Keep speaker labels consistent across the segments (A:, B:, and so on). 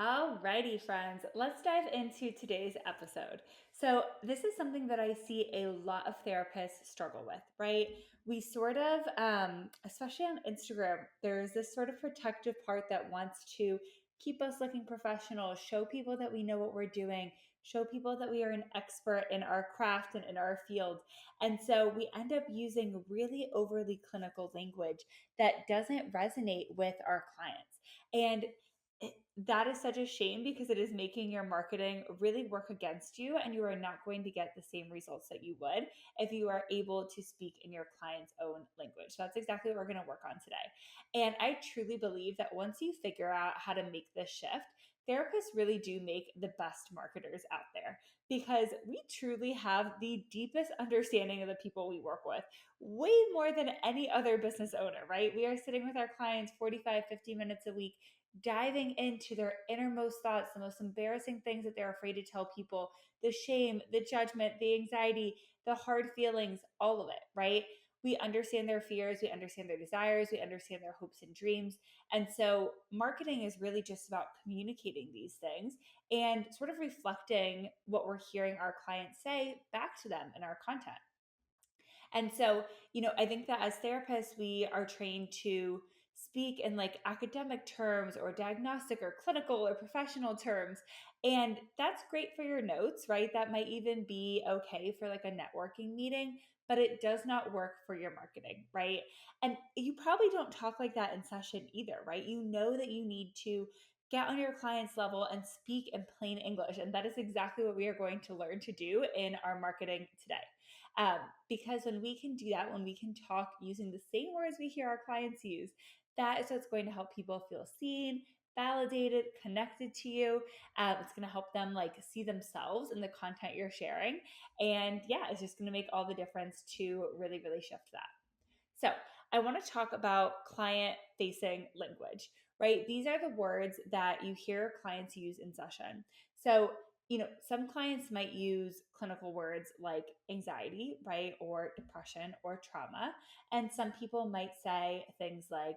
A: Alrighty, friends, let's dive into today's episode. So, this is something that I see a lot of therapists struggle with, right? We sort of, especially on Instagram, there's this sort of protective part that wants to keep us looking professional, show people that we know what we're doing, show people that we are an expert in our craft and in our field. And so, we end up using really overly clinical language that doesn't resonate with our clients. And that is such a shame because it is making your marketing really work against you, and you are not going to get the same results that you would if you are able to speak in your client's own language. So that's exactly what we're going to work on today. And I truly believe that once you figure out how to make this shift, therapists really do make the best marketers out there because we truly have the deepest understanding of the people we work with, way more than any other business owner, right? We are sitting with our clients 45, 50 minutes a week, diving into their innermost thoughts, the most embarrassing things that they're afraid to tell people, the shame, the judgment, the anxiety, the hard feelings, all of it, right? We understand their fears, we understand their desires, we understand their hopes and dreams. And so, marketing is really just about communicating these things and sort of reflecting what we're hearing our clients say back to them in our content. And so, I think that as therapists, we are trained to speak in like academic terms or diagnostic or clinical or professional terms. And that's great for your notes, right? That might even be okay for like a networking meeting, but it does not work for your marketing, right? And you probably don't talk like that in session either, right? You know that you need to get on your client's level and speak in plain English. And that is exactly what we are going to learn to do in our marketing today. Um, because when we can do that, when we can talk using the same words we hear our clients use, that is what's going to help people feel seen, validated, connected to you. It's going to help them like see themselves in the content you're sharing. And yeah, it's just going to make all the difference to really, really shift that. So, I want to talk about client facing language, right? These are the words that you hear clients use in session. So, some clients might use clinical words like anxiety, right? Or depression or trauma. And some people might say things like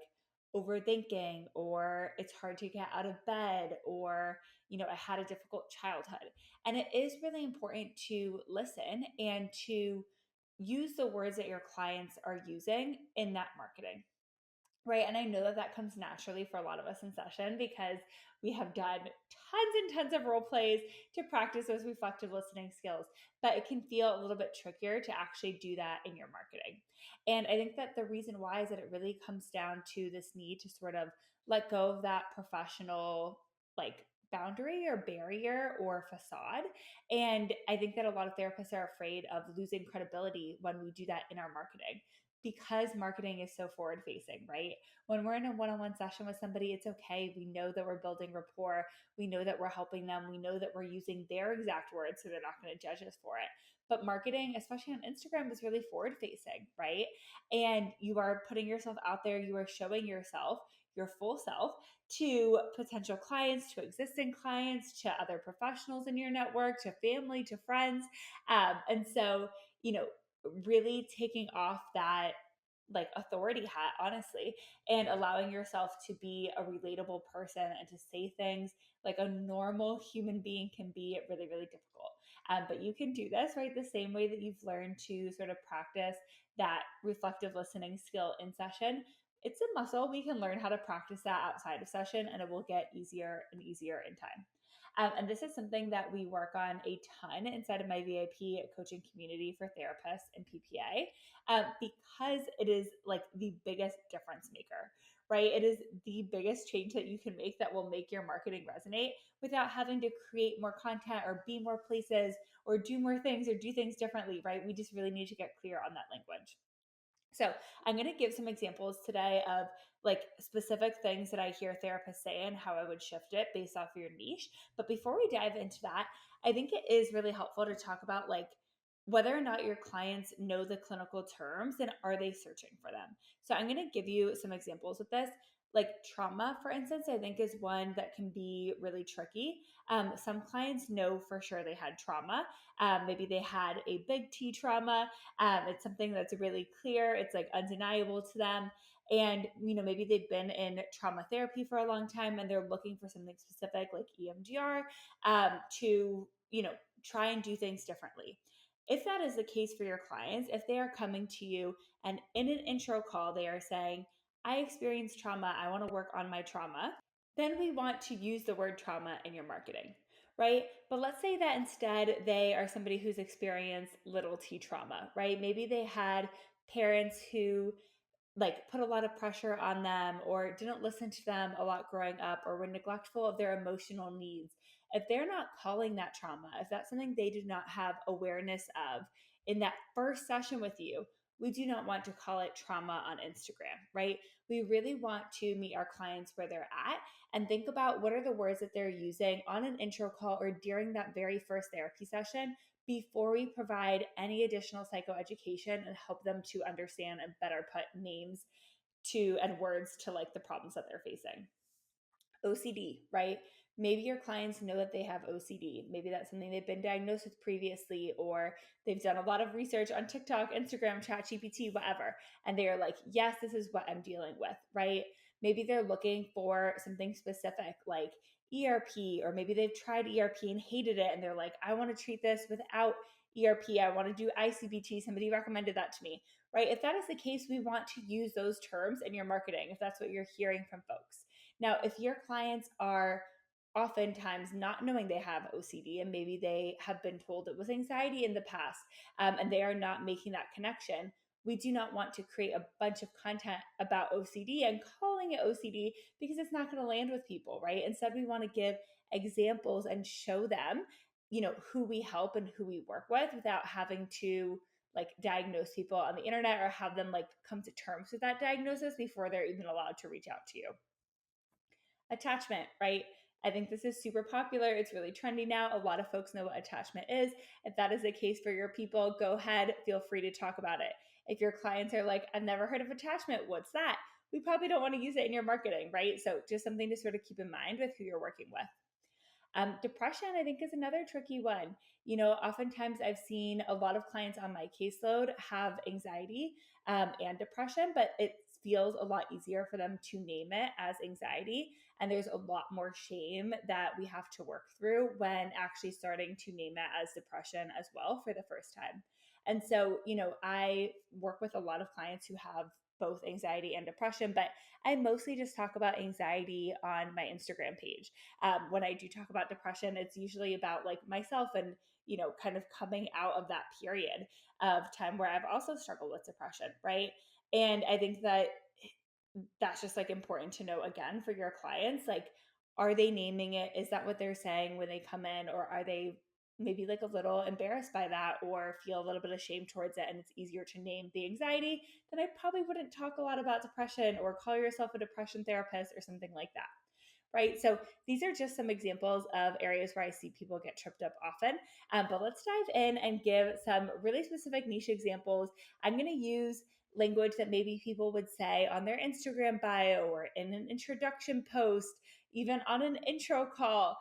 A: overthinking, or it's hard to get out of bed, or, I had a difficult childhood. And it is really important to listen and to use the words that your clients are using in that marketing. Right. And I know that that comes naturally for a lot of us in session because we have done tons and tons of role plays to practice those reflective listening skills. But it can feel a little bit trickier to actually do that in your marketing. And I think that the reason why is that it really comes down to this need to sort of let go of that professional, like, boundary or barrier or facade. And I think that a lot of therapists are afraid of losing credibility when we do that in our marketing because marketing is so forward facing, right? When we're in a one on one session with somebody, it's okay. We know that we're building rapport. We know that we're helping them. We know that we're using their exact words, so they're not going to judge us for it. But marketing, especially on Instagram, is really forward facing, right? And you are putting yourself out there, you are showing yourself, your full self, to potential clients, to existing clients, to other professionals in your network, to family, to friends. And so, you know, really taking off that like authority hat, honestly, and allowing yourself to be a relatable person and to say things like a normal human being can be really, really difficult. But you can do this, right? The same way that you've learned to sort of practice that reflective listening skill in session. It's a muscle. We can learn how to practice that outside of session, and it will get easier and easier in time. And this is something that we work on a ton inside of my VIP coaching community for therapists and PPA, because it is like the biggest difference maker, right? It is the biggest change that you can make that will make your marketing resonate without having to create more content or be more places or do more things or do things differently, right? We just really need to get clear on that language. So, I'm going to give some examples today of like specific things that I hear therapists say and how I would shift it based off of your niche. But before we dive into that, I think it is really helpful to talk about like whether or not your clients know the clinical terms and are they searching for them. So, I'm going to give you some examples with this. Like trauma, for instance, I think is one that can be really tricky. Some clients know for sure they had trauma. Maybe they had a big T trauma. It's something that's really clear. It's like undeniable to them. And, maybe they've been in trauma therapy for a long time and they're looking for something specific like EMDR to, try and do things differently. If that is the case for your clients, if they are coming to you and in an intro call, they are saying, I experienced trauma, I want to work on my trauma, then we want to use the word trauma in your marketing, right? But let's say that instead they are somebody who's experienced little t trauma, right? Maybe they had parents who like put a lot of pressure on them or didn't listen to them a lot growing up or were neglectful of their emotional needs. If they're not calling that trauma, if that's something they do not have awareness of in that first session with you, we do not want to call it trauma on Instagram, right? We really want to meet our clients where they're at and think about what are the words that they're using on an intro call or during that very first therapy session before we provide any additional psychoeducation and help them to understand and better put names to and words to like the problems that they're facing. OCD, right? Maybe your clients know that they have OCD. Maybe that's something they've been diagnosed with previously, or they've done a lot of research on TikTok, Instagram, ChatGPT, whatever. And they are like, yes, this is what I'm dealing with, right? Maybe they're looking for something specific like ERP, or maybe they've tried ERP and hated it. And they're like, I want to treat this without ERP. I want to do ICBT. Somebody recommended that to me, right? If that is the case, we want to use those terms in your marketing if that's what you're hearing from folks. Now, if your clients are oftentimes not knowing they have OCD and maybe they have been told it was anxiety in the past and they are not making that connection, we do not want to create a bunch of content about OCD and calling it OCD because it's not going to land with people, right? Instead, we want to give examples and show them, who we help and who we work with without having to like diagnose people on the internet or have them like come to terms with that diagnosis before they're even allowed to reach out to you. Attachment, right? I think this is super popular. It's really trendy now. A lot of folks know what attachment is. If that is the case for your people, go ahead, feel free to talk about it. If your clients are like, I've never heard of attachment, what's that? We probably don't want to use it in your marketing, right? So just something to sort of keep in mind with who you're working with. Depression, I think, is another tricky one. Oftentimes I've seen a lot of clients on my caseload have anxiety and depression, but it feels a lot easier for them to name it as anxiety. And there's a lot more shame that we have to work through when actually starting to name it as depression as well for the first time. And so, I work with a lot of clients who have both anxiety and depression, but I mostly just talk about anxiety on my Instagram page. When I do talk about depression, it's usually about like myself and, kind of coming out of that period of time where I've also struggled with depression, right? And I think that that's just like important to know again for your clients. Like, are they naming it? Is that what they're saying when they come in? Or are they maybe like a little embarrassed by that or feel a little bit of shame towards it and it's easier to name the anxiety? Then I probably wouldn't talk a lot about depression or call yourself a depression therapist or something like that, right? So these are just some examples of areas where I see people get tripped up often. But let's dive in and give some really specific niche examples. I'm going to use language that maybe people would say on their Instagram bio or in an introduction post, even on an intro call,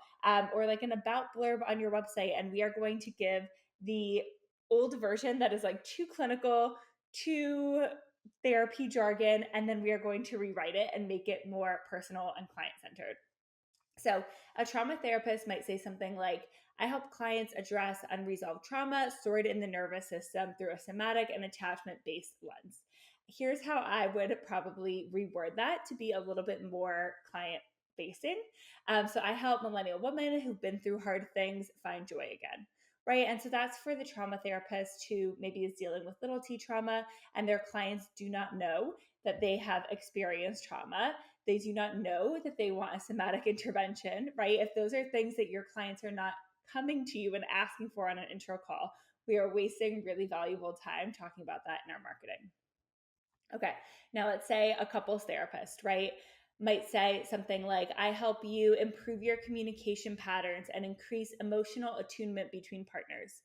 A: or like an about blurb on your website. And we are going to give the old version that is like too clinical, too therapy jargon, and then we are going to rewrite it and make it more personal and client centered. So, a trauma therapist might say something like, I help clients address unresolved trauma stored in the nervous system through a somatic and attachment based lens. Here's how I would probably reword that to be a little bit more client facing. So, I help millennial women who've been through hard things find joy again. Right. And so that's for the trauma therapist who maybe is dealing with little t trauma and their clients do not know that they have experienced trauma. They do not know that they want a somatic intervention, right? If those are things that your clients are not coming to you and asking for on an intro call, we are wasting really valuable time talking about that in our marketing. Okay, now let's say a couples therapist, right? Might say something like, I help you improve your communication patterns and increase emotional attunement between partners.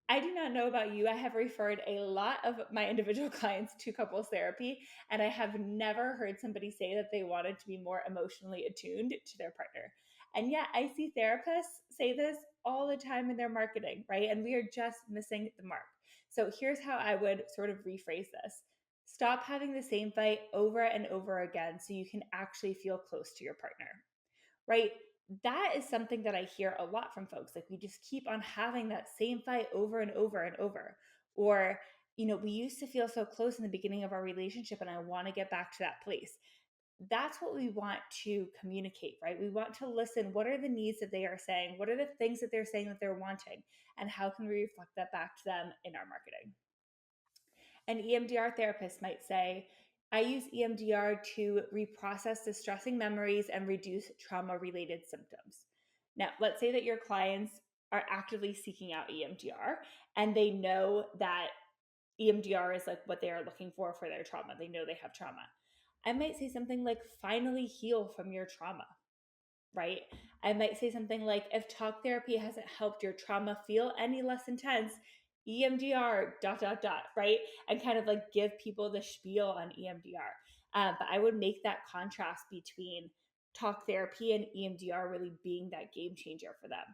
A: I do not know about you. I have referred a lot of my individual clients to couples therapy, and I have never heard somebody say that they wanted to be more emotionally attuned to their partner. And yet, I see therapists say this all the time in their marketing, right? And we are just missing the mark. So, here's how I would sort of rephrase this. Stop having the same fight over and over again so you can actually feel close to your partner, right? That is something that I hear a lot from folks. Like, we just keep on having that same fight over and over and over. Or, we used to feel so close in the beginning of our relationship and I want to get back to that place. That's what we want to communicate, right? We want to listen. What are the needs that they are saying? What are the things that they're saying that they're wanting? And how can we reflect that back to them in our marketing? An EMDR therapist might say, I use EMDR to reprocess distressing memories and reduce trauma related symptoms. Now, let's say that your clients are actively seeking out EMDR and they know that EMDR is like what they are looking for their trauma. They know they have trauma. I might say something like, finally heal from your trauma, right? I might say something like, if talk therapy hasn't helped your trauma feel any less intense, EMDR, right? And kind of like give people the spiel on EMDR. But I would make that contrast between talk therapy and EMDR really being that game changer for them.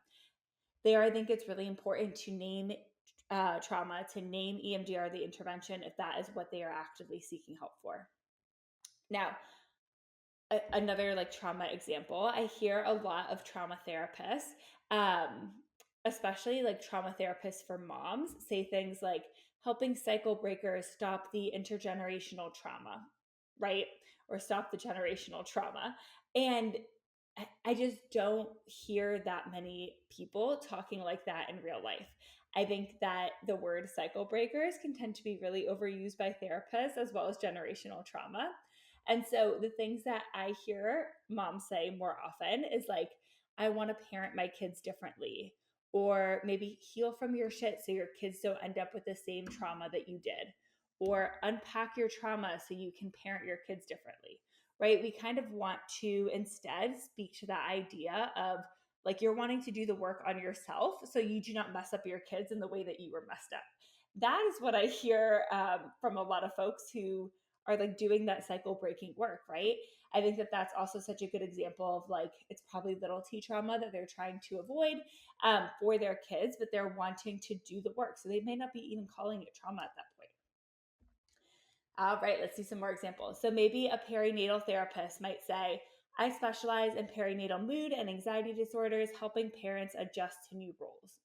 A: There, I think it's really important to name trauma, to name EMDR the intervention if that is what they are actively seeking help for. Now, another like trauma example, I hear a lot of trauma therapists, especially like trauma therapists for moms, say things like helping cycle breakers stop the intergenerational trauma, right? Or stop the generational trauma. And I just don't hear that many people talking like that in real life. I think that the word cycle breakers can tend to be really overused by therapists as well as generational trauma. And so the things that I hear moms say more often is like, I want to parent my kids differently, or maybe heal from your shit so your kids don't end up with the same trauma that you did, or unpack your trauma so you can parent your kids differently, right? We kind of want to instead speak to that idea of like, you're wanting to do the work on yourself so you do not mess up your kids in the way that you were messed up. That is what I hear from a lot of folks who are like doing that cycle breaking work, right? I think that that's also such a good example of like, it's probably little t trauma that they're trying to avoid for their kids, but they're wanting to do the work. So they may not be even calling it trauma at that point. All right, let's do some more examples. So maybe a perinatal therapist might say, I specialize in perinatal mood and anxiety disorders, helping parents adjust to new roles.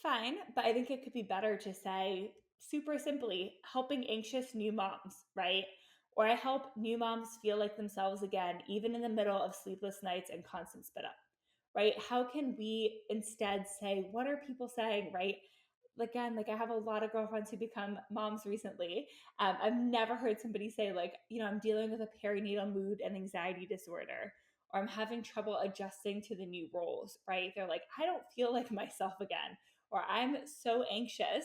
A: Fine, but I think it could be better to say super simply, helping anxious new moms, right? Or I help new moms feel like themselves again, even in the middle of sleepless nights and constant spit up, right? How can we instead say, what are people saying, right? Again, like I have a lot of girlfriends who become moms recently. I've never heard somebody say, like, I'm dealing with a perinatal mood and anxiety disorder, or I'm having trouble adjusting to the new roles, right? They're like, I don't feel like myself again, or I'm so anxious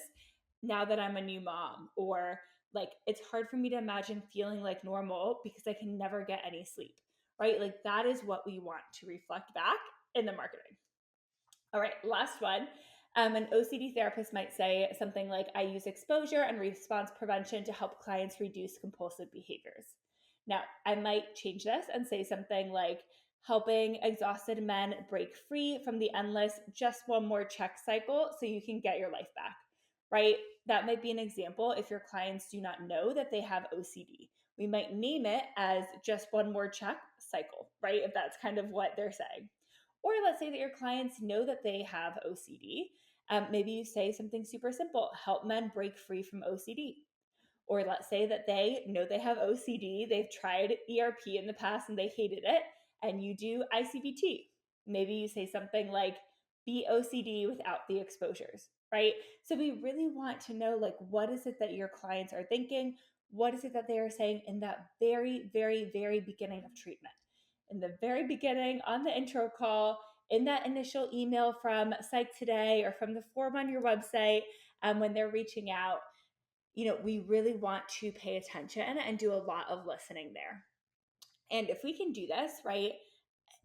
A: now that I'm a new mom, or like it's hard for me to imagine feeling like normal because I can never get any sleep, right? Like that is what we want to reflect back in the marketing. All right, last one. An OCD therapist might say something like, I use exposure and response prevention to help clients reduce compulsive behaviors. Now, I might change this and say something like, helping exhausted men break free from the endless just one more check cycle so you can get your life back, right? That might be an example if your clients do not know that they have OCD. We might name it as just one more check cycle, right? If that's kind of what they're saying. Or let's say that your clients know that they have OCD. Maybe you say something super simple, help men break free from OCD. Or let's say that they know they have OCD, they've tried ERP in the past and they hated it, and you do ICBT. Maybe you say something like, be OCD without the exposures, right? So we really want to know, like, what is it that your clients are thinking? What is it that they are saying in that very, very, very beginning of treatment? In the very beginning, on the intro call, in that initial email from Psych Today or from the form on your website, when they're reaching out, we really want to pay attention and do a lot of listening there. And if we can do this, right,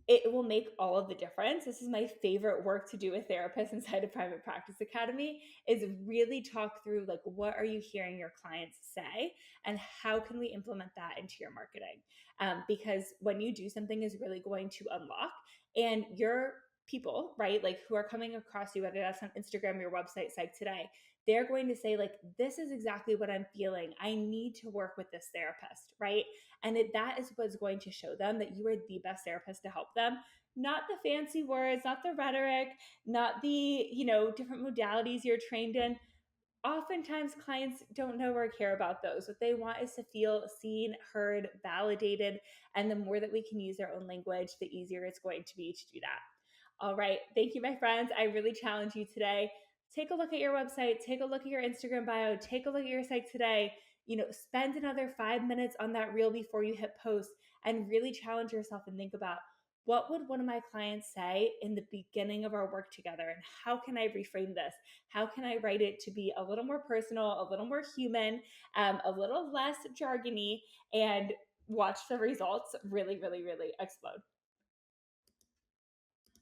A: it will make all of the difference. This is my favorite work to do with therapists inside of Private Practice Academy, is really talk through like, what are you hearing your clients say and how can we implement that into your marketing? Because when you do something is really going to unlock, and your people, right, like who are coming across you, whether that's on Instagram, your website, Psych Today, they're going to say, like, this is exactly what I'm feeling. I need to work with this therapist, right? And that is what's going to show them that you are the best therapist to help them. Not the fancy words, not the rhetoric, not the, different modalities you're trained in. Oftentimes clients don't know or care about those. What they want is to feel seen, heard, validated. And the more that we can use their own language, the easier it's going to be to do that. All right. Thank you, my friends. I really challenge you today. Take a look at your website, take a look at your Instagram bio, take a look at your site today. Spend another 5 minutes on that reel before you hit post and really challenge yourself and think about, what would one of my clients say in the beginning of our work together? And how can I reframe this? How can I write it to be a little more personal, a little more human, a little less jargony, and watch the results really, really, really explode.